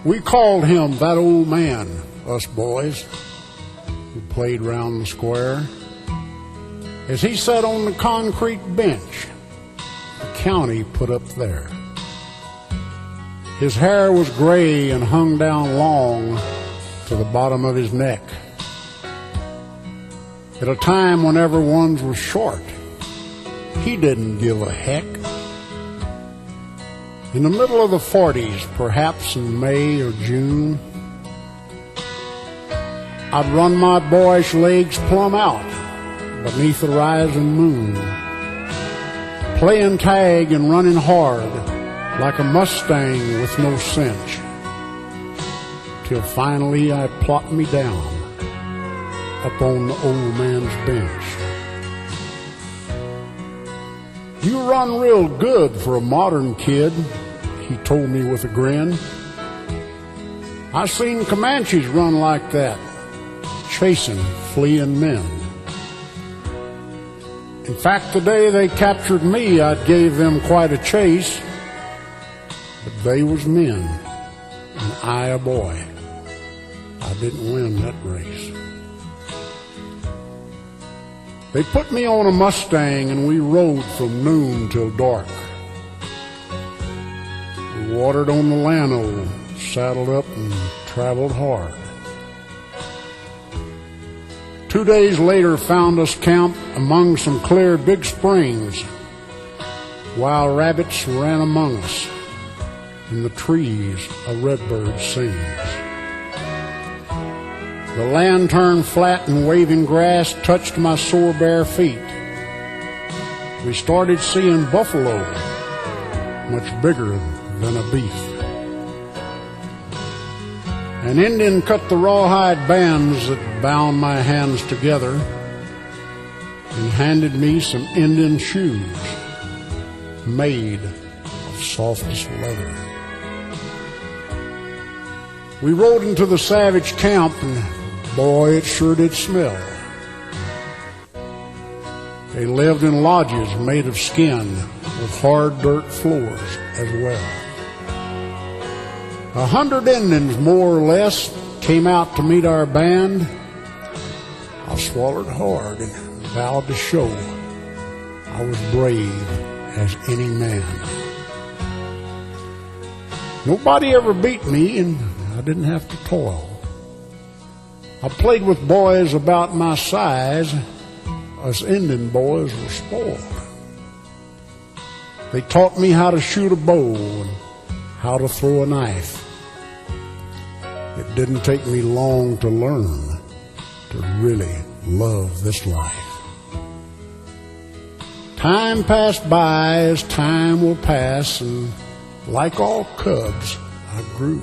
We called him that old man, us boys, who played round the square. As he sat on the concrete bench the county put up there. His hair was gray and hung down long to the bottom of his neck. At a time when everyone's was short, he didn't give a heck. In the middle of the 40s, perhaps in May or June, I'd run my boyish legs plumb out beneath the rising moon, playing tag and running hard like a Mustang with no cinch, till finally I plopped me down up on the old man's bench. You run real good for a modern kid, he told me with a grin. I seen Comanches run like that, chasing fleeing men. In fact, the day they captured me, I gave them quite a chase. But they was men, and I a boy. I didn't win that race. They put me on a Mustang, and we rode from noon till dark. We watered on the Llano, saddled up, and traveled hard. 2 days later found us camped among some clear big springs. Wild rabbits ran among us. In the trees a redbird sings. The land turned flat and waving grass touched my sore bare feet. We started seeing buffalo, much bigger than a beef. An Indian cut the rawhide bands that bound my hands together and handed me some Indian shoes made of softest leather. We rode into the savage camp, and boy, it sure did smell. They lived in lodges made of skin with hard dirt floors as well. 100 Indians, more or less, came out to meet our band. I swallowed hard and vowed to show I was brave as any man. Nobody ever beat me, and I didn't have to toil. I played with boys about my size. Us Indian boys were spoiled. They taught me how to shoot a bow and how to throw a knife. It didn't take me long to learn to really love this life. Time passed by as time will pass, and like all cubs, I grew.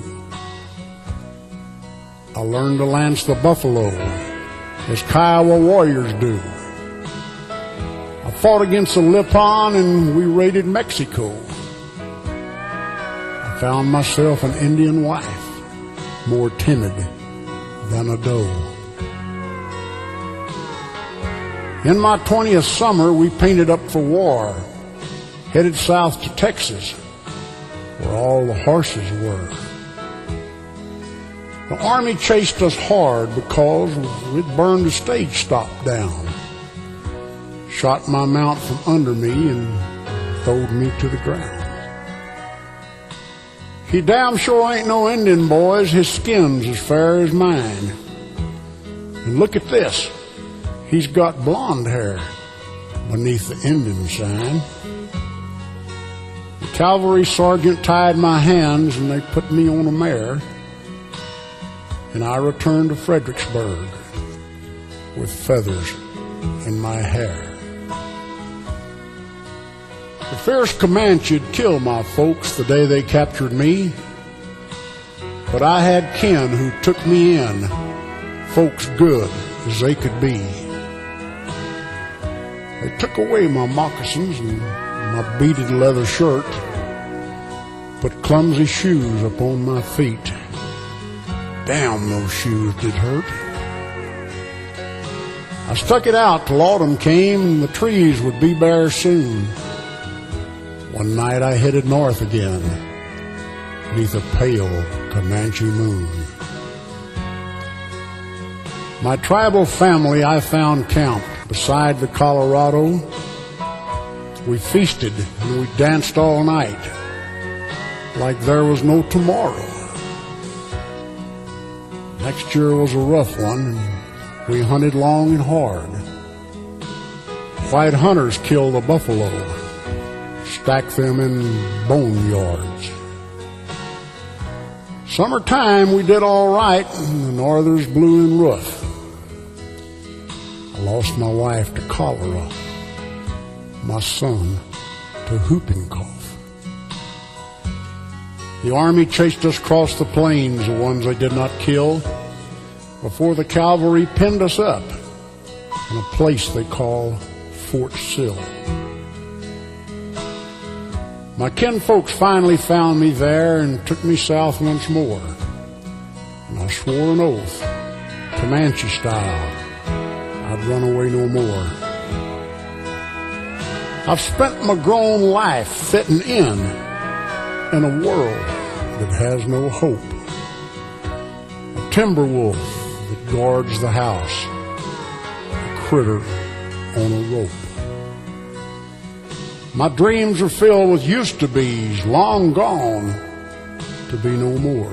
I learned to lance the buffalo as Kiowa warriors do. I fought against the Lipan and we raided Mexico. I found myself an Indian wife, more timid than a doe. In my 20th summer, we painted up for war, headed south to Texas, where all the horses were. The Army chased us hard because we'd burned the stage stop down, shot my mount from under me and throwed me to the ground. He damn sure ain't no Indian, boys. His skin's as fair as mine. And look at this. He's got blonde hair beneath the Indian sign. The cavalry sergeant tied my hands and they put me on a mare. And I returned to Fredericksburg with feathers in my hair. The fierce Comanche'd kill my folks the day they captured me, but I had kin who took me in, folks good as they could be. They took away my moccasins and my beaded leather shirt, put clumsy shoes upon my feet. Damn, those shoes did hurt. I stuck it out till autumn came and the trees would be bare soon. One night I headed north again, 'neath a pale Comanche moon. My tribal family I found camped beside the Colorado. We feasted and we danced all night like there was no tomorrow. Next year was a rough one, and we hunted long and hard. White hunters killed the buffalo, stacked them in boneyards. Summertime we did all right, and the northers blew in rough. I lost my wife to cholera, my son to whooping cough. The army chased us across the plains, the ones they did not kill, before the cavalry pinned us up in a place they call Fort Sill. My kinfolks finally found me there and took me south once more, and I swore an oath, Comanche style, I'd run away no more. I've spent my grown life fitting in a world that has no hope. A timber wolf that guards the house, a critter on a rope. My dreams are filled with used-to-bes, long gone to be no more.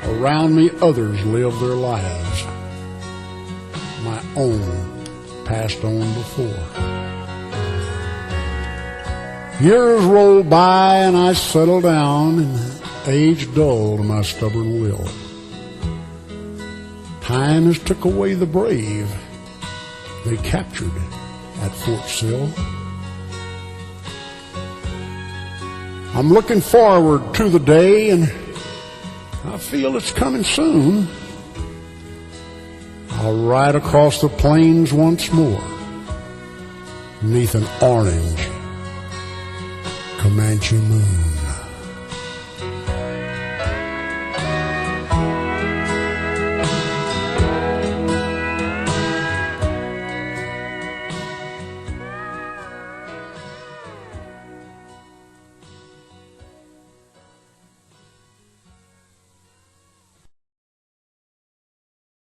Around me others live their lives, my own passed on before. Years rolled by and I settled down, and age dulled my stubborn will. Time has took away the brave they captured at Fort Sill. I'm looking forward to the day, and I feel it's coming soon. I'll ride across the plains once more, 'neath an orange Comanche moon.